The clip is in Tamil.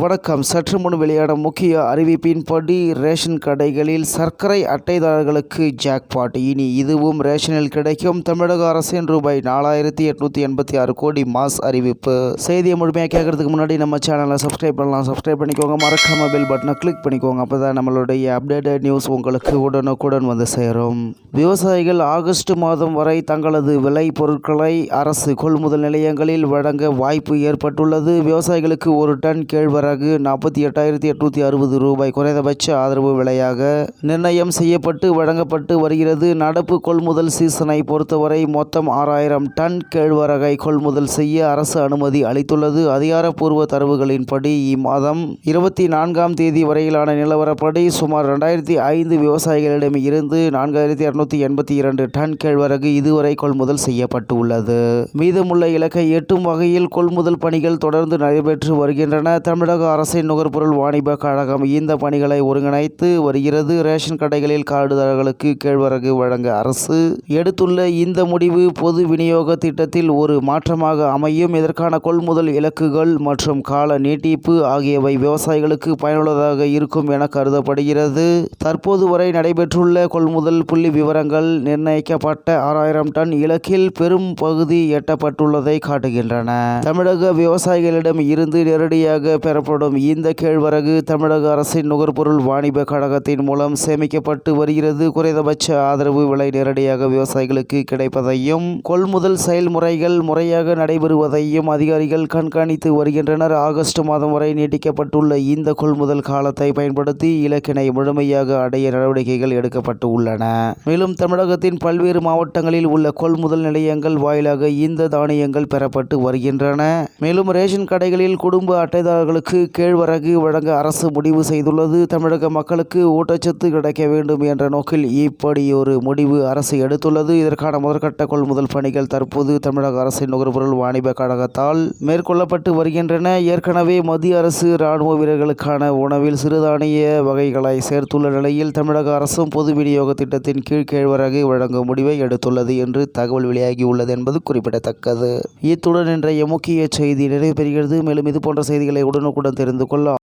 வணக்கம். சற்று முன் வெளியான முக்கிய அறிவிப்பின்படி ரேஷன் கடைகளில் சர்க்கரை அட்டைதாரர்களுக்கு ஜாக்பாட். இனி இதுவும் ரேஷனில் கிடைக்கும். தமிழக அரசின் ரூபாய் 4886 கோடி மாஸ் அறிவிப்பு. செய்தியை முழுமையாக கேட்கறதுக்கு முன்னாடி நம்ம சேனலை சப்ஸ்கிரைப் பண்ணலாம். சப்ஸ்கிரைப் பண்ணிக்கோங்க. மறக்காம பெல் பட்டனை கிளிக் பண்ணிக்கோங்க. அப்போ தான் நம்மளுடைய அப்டேட்டட் நியூஸ் உங்களுக்கு உடனுக்குடன் வந்து சேரும். விவசாயிகள் ஆகஸ்ட் மாதம் வரை தங்களது விளை பொருட்களை அரசு கொள்முதல் நிலையங்களில் வழங்க வாய்ப்பு ஏற்பட்டுள்ளது. விவசாயிகளுக்கு ஒரு டன் கேழ்வரகு 48,860 ரூபாய் குறைந்தபட்ச ஆதரவு விலையாக நிர்ணயம் செய்யப்பட்டு வழங்கப்பட்டு வருகிறது. நடப்பு கொள்முதல் சீசனை பொறுத்தவரை மொத்தம் 6000 டன் கேழ்வரகை கொள்முதல் செய்ய அரசு அனுமதி அளித்துள்ளது. அதிகாரப்பூர்வ தரவுகளின்படி இம்மாதம் 24ஆம் தேதி வரையிலான நிலவரப்படி சுமார் 2005 விவசாயிகளிடம் இருந்து 4282 டன் கேழ்வரகு இதுவரை கொள்முதல் செய்யப்பட்டு உள்ளது. மீதமுள்ள இலக்கை எட்டும் வகையில் கொள்முதல் பணிகள் தொடர்ந்து நடைபெற்று வருகின்றன. தமிழக அரசின் நுகர்பொருள் வாணிப கழகம் இந்த பணிகளை ஒருங்கிணைத்து வருகிறது. ரேஷன் கடைகளில் கார்டுதாரர்களுக்கு கேழ்வரகு வழங்க அரசு எடுத்துள்ள இந்த முடிவு பொது விநியோக திட்டத்தில் ஒரு மாற்றமாக அமையும். இதற்கான கொள்முதல் இலக்குகள் மற்றும் கால நீட்டிப்பு ஆகியவை விவசாயிகளுக்கு பயனுள்ளதாக இருக்கும் என கருதப்படுகிறது. தற்போது வரை நடைபெற்றுள்ள கொள்முதல் புள்ளி விவரங்கள் நிர்ணயிக்கப்பட்ட 6000 டன் இலக்கில் பெரும் பகுதி எட்டப்பட்டுள்ளதை காட்டுகின்றன. தமிழக விவசாயிகளிடம் இருந்து நேரடியாக பெறப்படும் இந்த கேழ்வரகு தமிழக அரசின் நுகர்பொருள் வாணிப கழகத்தின் மூலம் சேமிக்கப்பட்டு வருகிறது. குறைந்தபட்ச ஆதரவு விலை நேரடியாக விவசாயிகளுக்கு கிடைப்பதையும் கொள்முதல் செயல்முறைகள் முறையாக நடைபெறுவதையும் அதிகாரிகள் கண்காணித்து வருகின்றனர். ஆகஸ்ட் மாதம் வரை நீட்டிக்கப்பட்டுள்ள இந்த கொள்முதல் காலத்தை பயன்படுத்தி இலக்கினை முழுமையாக அடைய நடவடிக்கைகள் எடுக்கப்பட்டு உள்ளன. மேலும் தமிழகத்தின் பல்வேறு மாவட்டங்களில் உள்ள கொள்முதல் நிலையங்கள் வாயிலாக இந்த தானியங்கள் பெறப்பட்டு வருகின்றன. மேலும் ரேஷன் கடைகளில் குடும்ப அட்டைதாரர்களுக்கு கேழ்வரகு வழங்க அரசு முடிவு செய்துள்ளது. தமிழக மக்களுக்கு ஊட்டச்சத்து கிடைக்க வேண்டும் என்ற நோக்கில் இப்படியொரு முடிவு அரசு எடுத்துள்ளது. இதற்கான முதற்கட்ட கொள்முதல் பணிகள் தற்போது தமிழக அரசின் நுகர்பொருள் வாணிப கழகத்தால் மேற்கொள்ளப்பட்டு வருகின்றன. ஏற்கனவே மத்திய அரசு ராணுவ வீரர்களுக்கான உணவில் சிறுதானிய வகைகளை சேர்த்துள்ள நிலையில் தமிழக அரசும் பொது விநியோக திட்டத்தின் கீழ் கேழ்வரகு வழங்கும் முடிவை எடுத்துள்ளது என்று தகவல் வெளியாகியுள்ளது என்பது குறிப்பிடத்தக்கது. இத்துடன் இன்றைய முக்கிய செய்தி நிறைவு பெறுகிறது. மேலும் இது போன்ற செய்திகளை உடனுக்குடன் தெரிந்து கொள்ள